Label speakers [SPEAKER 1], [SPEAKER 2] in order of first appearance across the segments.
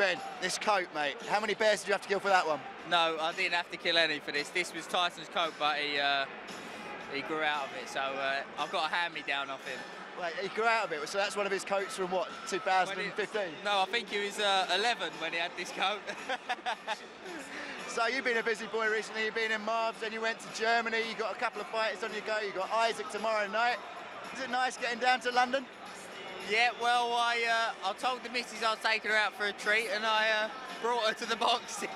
[SPEAKER 1] Ben, this coat, mate, how many bears did you have to kill for that one?
[SPEAKER 2] No, I didn't have to kill any for this. This was Tyson's coat, but he grew out of it, so I've got a hand-me-down off him.
[SPEAKER 1] Wait, he grew out of it, so that's one of his coats from what, 2015?
[SPEAKER 2] No, I think he was 11 when he had this coat.
[SPEAKER 1] So you've been a busy boy recently, you've been in Marbs, then you went to Germany, you got a couple of fights on your go, you got Isaac tomorrow night. Is it nice getting down to London?
[SPEAKER 2] Yeah, well, I told the missus I was taking her out for a treat, and I brought her to the boxing.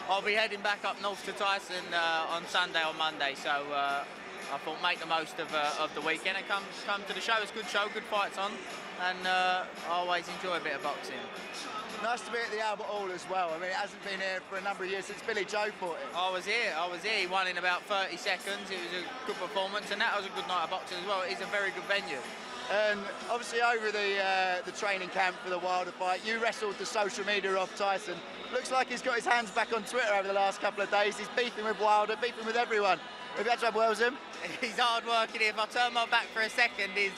[SPEAKER 2] I'll be heading back up north to Tyson on Sunday or Monday, so I thought make the most of the weekend and come to the show. It's a good show, good fights on, and I always enjoy a bit of boxing.
[SPEAKER 1] Nice to be at the Albert Hall as well. I mean, it hasn't been here for a number of years since Billy Joe fought it.
[SPEAKER 2] I was here. He won in about 30 seconds. It was a good performance, and that was a good night of boxing as well. It's a very good venue.
[SPEAKER 1] And obviously over the training camp for the Wilder fight, you wrestled the social media off Tyson. Looks like he's got his hands back on Twitter over the last couple of days. He's beefing with Wilder, beefing with everyone. Have you had to have words with him?
[SPEAKER 2] He's hard working. If I turn my back for a second, he's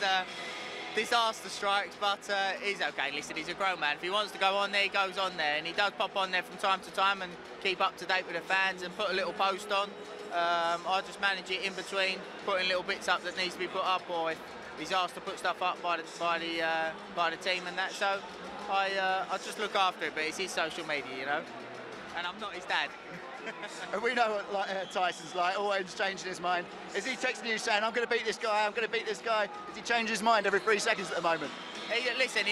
[SPEAKER 2] disaster strikes, but he's okay. Listen, he's a grown man. If he wants to go on there, he goes on there, and he does pop on there from time to time and keep up to date with the fans and put a little post on. I just manage it in between, putting little bits up that needs to be put up, or if he's asked to put stuff up by the team and that. So I just look after it, but it's his social media, you know, and I'm not his dad.
[SPEAKER 1] And we know what Tyson's like, always changing his mind. Is he texting you saying, I'm going to beat this guy, I'm going to beat this guy? Does he change his mind every 3 seconds at the moment?
[SPEAKER 2] Listen,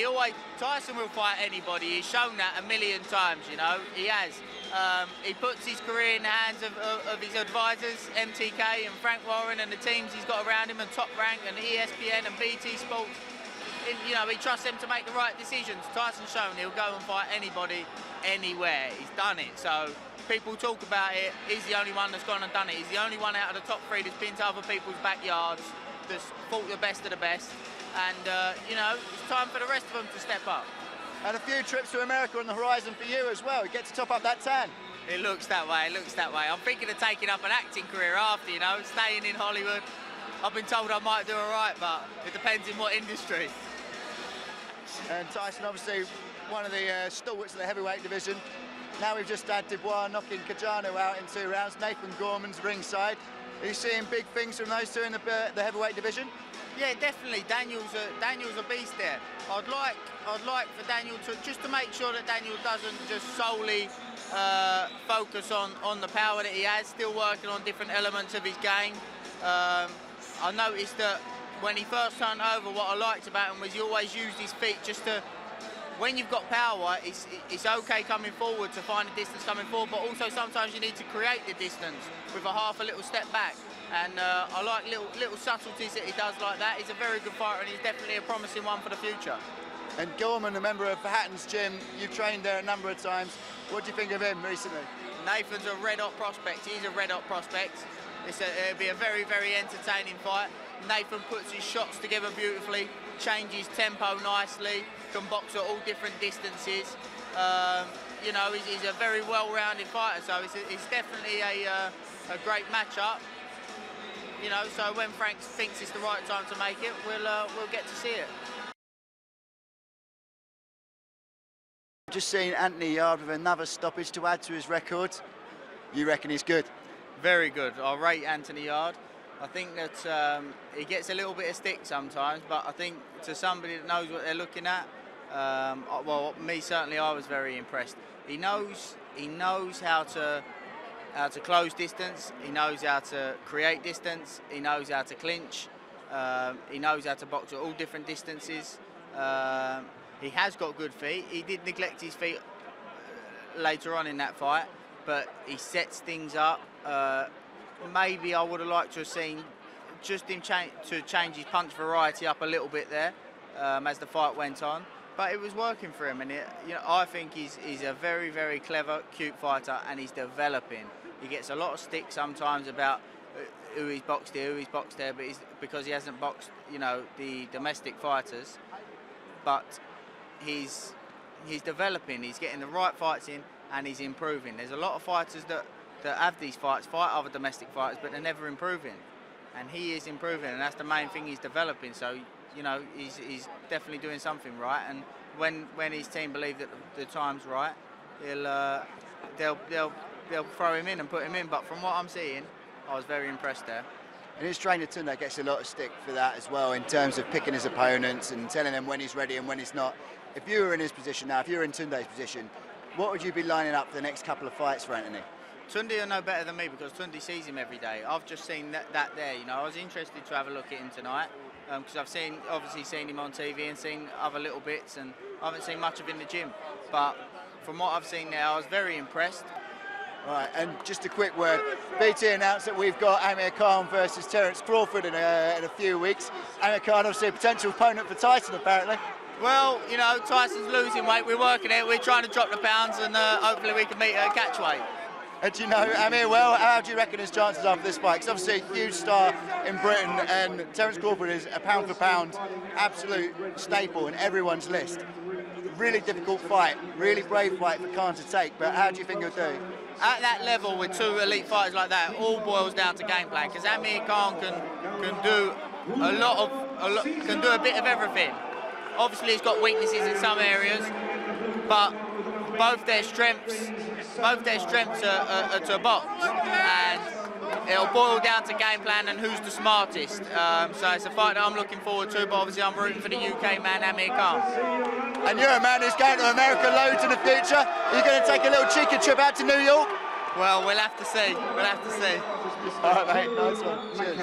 [SPEAKER 2] Tyson will fight anybody. He's shown that a million times, you know. He has. He puts his career in the hands of his advisors, MTK and Frank Warren, and the teams he's got around him, and Top Rank and ESPN and BT Sports. You know, he trusts them to make the right decisions. Tyson's shown he'll go and fight anybody, anywhere. He's done it. So people talk about it. He's the only one that's gone and done it. He's the only one out of the top 3 that's been to other people's backyards, that's fought the best of the best. And, you know, it's time for the rest of them to step up.
[SPEAKER 1] And a few trips to America on the horizon for you as well. You get to top up that tan.
[SPEAKER 2] It looks that way, it looks that way. I'm thinking of taking up an acting career after, you know, staying in Hollywood. I've been told I might do all right, but it depends in what industry.
[SPEAKER 1] And Tyson, obviously, one of the stalwarts of the heavyweight division. Now we've just had Dubois knocking Cajano out in 2 rounds. Nathan Gorman's ringside. Are you seeing big things from those two in the heavyweight division?
[SPEAKER 2] Yeah, definitely. Daniel's a beast there. I'd like for Daniel to make sure that Daniel doesn't just solely focus on the power that he has. Still working on different elements of his game. I noticed that when he first turned over, what I liked about him was he always used his feet just to. When you've got power, it's okay coming forward to find a distance coming forward, but also sometimes you need to create the distance with a little step back. And I like little subtleties that he does like that. He's a very good fighter, and he's definitely a promising one for the future.
[SPEAKER 1] And Gorman, a member of Hatton's gym, you've trained there a number of times. What do you think of him recently?
[SPEAKER 2] Nathan's a red-hot prospect. He's a red-hot prospect. It'll be a very, very entertaining fight. Nathan puts his shots together beautifully, changes tempo nicely, can box at all different distances. You know, he's a very well-rounded fighter, so it's definitely a great matchup. You know, so when Frank thinks it's the right time to make it, we'll get to see it.
[SPEAKER 1] Just seen Anthony Yard with another stoppage to add to his record. You reckon he's good?
[SPEAKER 2] Very good. I rate Anthony Yard. I think that he gets a little bit of stick sometimes, but I think to somebody that knows what they're looking at, well, me certainly, I was very impressed. He knows how to close distance. He knows how to create distance. He knows how to clinch. He knows how to box at all different distances. He has got good feet. He did neglect his feet later on in that fight, but he sets things up. Maybe I would have liked to have seen just him change his punch variety up a little bit there as the fight went on. But it was working for him, and you know, I think he's a very, very clever, cute fighter, and he's developing. He gets a lot of stick sometimes about who he's boxed here, who he's boxed there, but because he hasn't boxed, you know, the domestic fighters. But he's developing. He's getting the right fights in, and he's improving. There's a lot of fighters that have these fights, fight other domestic fighters, but they're never improving. And he is improving, and that's the main thing. He's developing. So, you know, he's definitely doing something right. And when his team believe that the time's right, they'll throw him in and put him in. But from what I'm seeing, I was very impressed there.
[SPEAKER 1] And his trainer Tunde gets a lot of stick for that as well, in terms of picking his opponents and telling them when he's ready and when he's not. If you were in his position now, if you were in Tunde's position, what would you be lining up for the next couple of fights for Anthony?
[SPEAKER 2] Tunde will know better than me because Tunde sees him every day. I've just seen that there. You know, I was interested to have a look at him tonight because I've obviously seen him on TV and seen other little bits, and I haven't seen much of him in the gym. But from what I've seen there, I was very impressed.
[SPEAKER 1] All right, and just a quick word. BT announced that we've got Amir versus Terence Crawford in a few weeks. Amir, obviously a potential opponent for Tyson, apparently.
[SPEAKER 2] Well, you know, Tyson's losing weight. We're working it. We're trying to drop the pounds, and hopefully we can meet a catch weight.
[SPEAKER 1] And do you know Amir well? How do you reckon his chances are for this fight? Because obviously a huge star in Britain, and Terence Crawford is a pound for pound absolute staple in everyone's list. Really difficult fight, really brave fight for Khan to take, but how do you think he'll do?
[SPEAKER 2] At that level, with two elite fighters like that, all boils down to game plan. Because Amir Khan can do can do a bit of everything. Obviously, he's got weaknesses in some areas, but both their strengths are to box, and it'll boil down to game plan and who's the smartest. So it's a fight that I'm looking forward to, but obviously I'm rooting for the UK man, Amir Khan.
[SPEAKER 1] And you're a man who's going to America loads in the future. Are you going to take a little cheeky trip out to New York?
[SPEAKER 2] Well, we'll have to see. We'll have to see.
[SPEAKER 1] All right, mate. Nice one. Cheers.